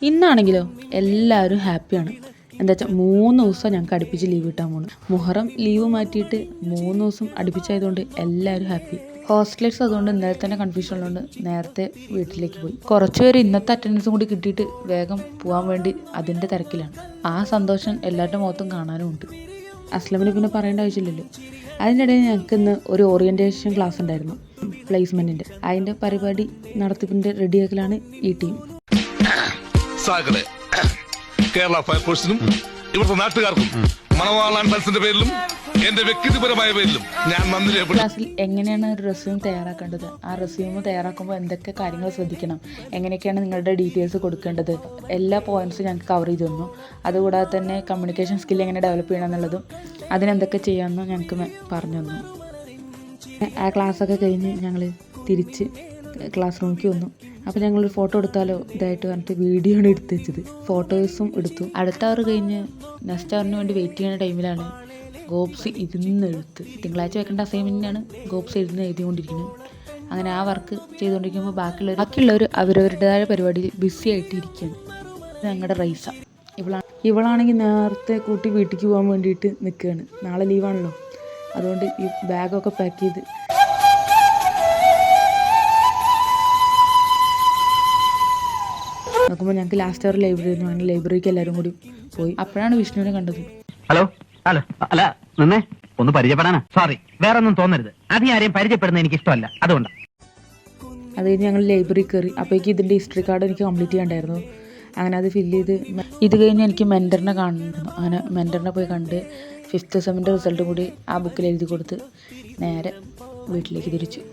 ഇന്നാണെങ്കിലോ എല്ലാവരും ഹാപ്പിയാണ്. എന്താ വെച്ചാൽ 3 ദിവസം ഞങ്ങൾക്ക് അടുപ്പിച്ച് ലീവ് കിട്ടാൻ പോകുന്നു. മുഹറം ലീവ് മാറ്റിയിട്ട് 3 ദിവസം അടുപ്പിച്ചായതുകൊണ്ട് എല്ലാവരും ഹാപ്പി. ഹോസ്റ്റലേഴ്സ് അതുകൊണ്ട് ഇന്നലെ തന്നെ കൺഫ്യൂഷൻ ഉള്ളതുകൊണ്ട് നേരത്തെ വീട്ടിലേക്ക് പോയി. കുറച്ച് പേര് ഇന്നത്തെ അറ്റൻഡൻസും കൂടി കിട്ടിയിട്ട് വേഗം പോകാൻ വേണ്ടി അതിൻ്റെ തിരക്കിലാണ്. ആ സന്തോഷം എല്ലാവരുടെ മുഖത്തും കാണാനും ഉണ്ട്. അസ്ലമിന് പിന്നെ പറയേണ്ട ആവശ്യമില്ലല്ലോ. അതിനിടയിൽ ഞങ്ങൾക്ക് ഇന്ന് ഒരു ഓറിയൻറ്റേഷൻ ക്ലാസ് ഉണ്ടായിരുന്നു, പ്ലേസ്മെൻറ്റിൻ്റെ. അതിൻ്റെ പരിപാടി നടത്തിപ്പിൻ്റെ റെഡിയാക്കലാണ് ഈ ടീം. കേരള ഫയർഫോഴ്സിനും ഇവിടുത്തെ നാട്ടുകാർക്കും മണവാളാൻ പൾസിന്റെ പേരിലും എന്റെ വ്യക്തിപരമായ പേരിലും ഞാൻ നന്ദി രേഖപ്പെടുത്തുന്നു. ക്ലാസ്സിൽ എങ്ങനെയാണ് ഒരു റെസ്യൂം തയ്യാറാക്കേണ്ടത്, ആ റെസ്യൂം തയ്യാറാക്കുമ്പോൾ എന്തൊക്കെ കാര്യങ്ങൾ ശ്രദ്ധിക്കണം, എങ്ങനെയൊക്കെയാണ് നിങ്ങളുടെ ഡീറ്റെയിൽസ് കൊടുക്കേണ്ടത്, എല്ലാ പോയിന്റ്സും ഞങ്ങൾക്ക് കവർ ചെയ്ത് തന്നു. അതുകൂടാതെ തന്നെ കമ്മ്യൂണിക്കേഷൻ സ്കിൽ എങ്ങനെ ഡെവലപ്പ് ചെയ്യണം എന്നുള്ളതും അതിനെന്തൊക്കെ ചെയ്യാമെന്നും ഞങ്ങൾക്ക് പറഞ്ഞു തന്നു. ആ ക്ലാസ്സൊക്കെ കഴിഞ്ഞ് ഞങ്ങൾ തിരിച്ച് ക്ലാസ് റൂമിലേക്ക് വന്നു. അപ്പോൾ ഞങ്ങളൊരു ഫോട്ടോ എടുത്താലോ ഇതായിട്ട് പറഞ്ഞിട്ട് വീഡിയോ ആണ് എടുത്ത് വെച്ചത്. ഫോട്ടോസും എടുത്തു. അടുത്ത അവർ കഴിഞ്ഞ് നെക്സ്റ്റ് അവറിന് വേണ്ടി വെയിറ്റ് ചെയ്യുന്ന ടൈമിലാണ് ഗോപ്സ് ഇരുന്ന് എഴുത്ത്. തിങ്കളാഴ്ച വെക്കേണ്ട അസൈൻമെൻറ്റിനാണ് ഗോപ്സ് എഴുതിക്കൊണ്ടിരിക്കുന്നത്. അങ്ങനെ ആ വർക്ക് ചെയ്തുകൊണ്ടിരിക്കുമ്പോൾ ബാക്കിയുള്ളവർ അവരവരുടേതായ പരിപാടിയിൽ ബിസി ആയിട്ട് ഇരിക്കുകയാണ്. ഞങ്ങളുടെ റൈസ ഇവളാണെങ്കിൽ നേരത്തെ കൂട്ടി വീട്ടിലേക്ക് പോകാൻ വേണ്ടിയിട്ട് നിൽക്കുകയാണ്. നാളെ ലീവാണല്ലോ, അതുകൊണ്ട് ഈ ബാഗൊക്കെ പാക്ക് ചെയ്ത് നോക്കുമ്പോൾ ഞങ്ങൾക്ക് ലാസ്റ്റ് അവർ ലൈബ്രറി ആയിരുന്നു. അങ്ങനെ ലൈബ്രറിക്ക് എല്ലാവരും കൂടി പോയി. അപ്പോഴാണ് വിഷ്ണുവിനെ കണ്ടത്. ഹലോ ഹലോ അല്ല നിന്നെ ഒന്ന് പരിചയപ്പെടാനാ. സോറി, വേറെ ഒന്നും തോന്നരുത്. അധികം ആരെയും പരിചയപ്പെടുന്നത് എനിക്ക് ഇഷ്ടമല്ല, അതുകൊണ്ടാണ്. അത് കഴിഞ്ഞ് ഞങ്ങൾ ലൈബ്രറി കയറി. അപ്പോഴേക്ക് ഇതിൻ്റെ ഹിസ്റ്ററി കാർഡ് എനിക്ക് കംപ്ലീറ്റ് ചെയ്യാണ്ടായിരുന്നു. അങ്ങനെ അത് ഫില്ല് ചെയ്ത് ഇത് കഴിഞ്ഞ് എനിക്ക് മെൻറ്ററിനെ കാണുന്നുണ്ടായിരുന്നു. അങ്ങനെ മെൻറ്ററിനെ പോയി കണ്ട് 5th സെമ്മിൻ്റെ റിസൾട്ട് കൂടി ആ ബുക്കിൽ എഴുതി കൊടുത്ത് നേരെ വീട്ടിലേക്ക് തിരിച്ചു.